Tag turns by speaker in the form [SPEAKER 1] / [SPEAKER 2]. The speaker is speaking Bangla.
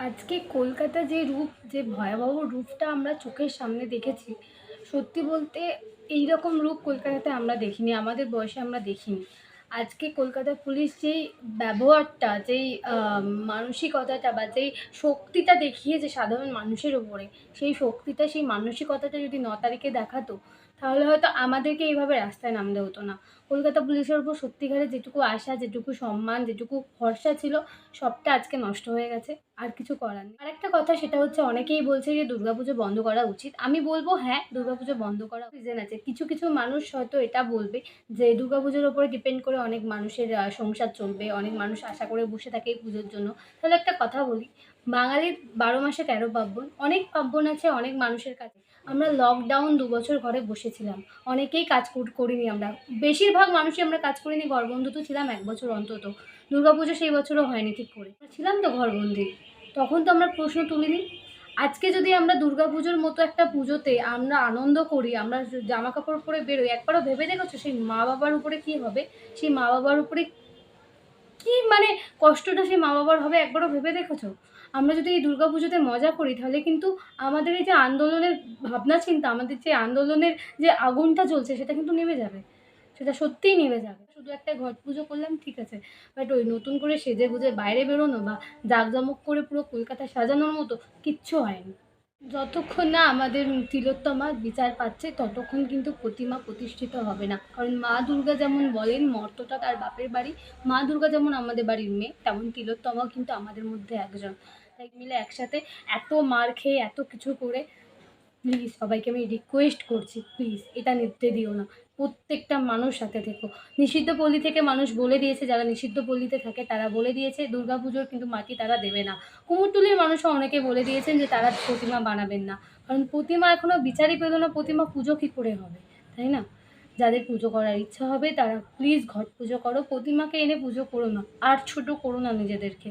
[SPEAKER 1] আজকে কলকাতা যে রূপ, যে ভয়াবহ রূপটা আমরা চোখের সামনে দেখেছি, সত্যি বলতে এইরকম রূপ কলকাতাতে আমরা দেখিনি, আমাদের বয়সে আমরা দেখিনি। আজকে কলকাতা পুলিশ যেই ব্যবহারটা, যেই মানসিকতাটা বা যেই শক্তিটা দেখিয়েছে সাধারণ মানুষের ওপরে, সেই শক্তিটা, সেই মানসিকতাটা যদি ৯ তারিখে দেখাতো, তাহলে হয়তো আমাদেরকে এইভাবে রাস্তায় নামতে হতো না। কলকাতা পুলিশের ওপর সত্যিকারের যেটুকু আশা, যেটুকু সম্মান, যেটুকু ভরসা ছিল, সবটা আজকে নষ্ট হয়ে গেছে। আর কিছু করার নেই। আরেকটা কথা, সেটা হচ্ছে অনেকেই বলছে যে দুর্গাপুজো বন্ধ করা উচিত। আমি বলব হ্যাঁ, দুর্গাপুজো বন্ধ করা রিজন আছে। কিছু, কিছু মানুষ হয়তো এটা বলবে যে দুর্গাপুজোর উপরে ডিপেন্ড করে অনেক মানুষের সংসার চলবে। অনেক মানুষ আশা করে বসে থাকে এই পুজোর জন্য। তাহলে একটা কথা বলি, বাঙালির ১২ মাসে ১৩ পার্বণ। অনেক পার্বণ আছে অনেক মানুষের কাছে। আমরা লকডাউন ২ বছর ঘরে বসেছিলাম। অনেকেই কাজ করিনি আমরা। বেশিরভাগ মানুষই আমরা কাজ করিনি, ঘরবন্ধ তো ছিলাম ১ বছর অন্তত। দুর্গাপুজো সেই বছরও হয়নি ঠিক করে। ছিলাম তো ঘরবন্দি। তখন তো আমরা প্রশ্ন তুলিনি। আজকে যদি আমরা দুর্গাপুজোর মতো একটা পুজোতে আমরা আনন্দ করি, আমরা জামা কাপড় পরে বেরোই, একবারও ভেবে দেখেছো সেই মা বাবার উপরে কী হবে? সেই মা বাবার উপরে কী মানে কষ্টটা সেই মা বাবার হবে, একবারও ভেবে দেখেছো? আমরা যদি এই দুর্গাপুজোতে মজা করি, তাহলে কিন্তু আমাদের এই যে আন্দোলনের ভাবনা চিন্তা, আমাদের যে আন্দোলনের যে আগুনটা জ্বলছে, সেটা কিন্তু নিভে যাবে। সেটা সত্যিই নিভে যাবে। শুধু একটা ঘট পুজো করলাম, ঠিক আছে। বাট ওই নতুন করে সেজেগুজে বাইরে বেরোনো বা জাঁকজমক করে পুরো কলকাতা সাজানোর মতো কিচ্ছু হয়নি। যতক্ষণ না আমাদের তিলোত্তমার বিচার পাচ্ছে, ততক্ষণ কিন্তু প্রতিমা প্রতিষ্ঠিত হবে না। কারণ মা দুর্গা যেমন বলেন মর্তটা তার বাপের বাড়ি, মা দুর্গা যেমন আমাদের বাড়ির মেয়ে, তেমন তিলোত্তমাও কিন্তু আমাদের মধ্যে একজন। তাই মিলে একসাথে এত মার খেয়ে এত কিছু করে, প্লিজ সবাইকে আমি রিকোয়েস্ট করছি, প্লিজ এটা নিতে দিও না। প্রত্যেকটা মানুষ সাথে থেকো। নিষিদ্ধ পল্লী থেকে মানুষ বলে দিয়েছে, যারা নিষিদ্ধ পল্লীতে থাকে তারা বলে দিয়েছে দুর্গাপুজোর কিন্তু মাটি তারা দেবে না। কুমোরটুলির মানুষও অনেকে বলে দিয়েছেন যে তারা প্রতিমা বানাবেন না। কারণ প্রতিমা এখনও বিচারই পেল না, প্রতিমা পুজো কী করে হবে, তাই না? যাদের পুজো করার ইচ্ছা হবে তারা প্লিজ ঘট পুজো করো, প্রতিমাকে এনে পুজো করো না, আর ছোট করো না নিজেদেরকে।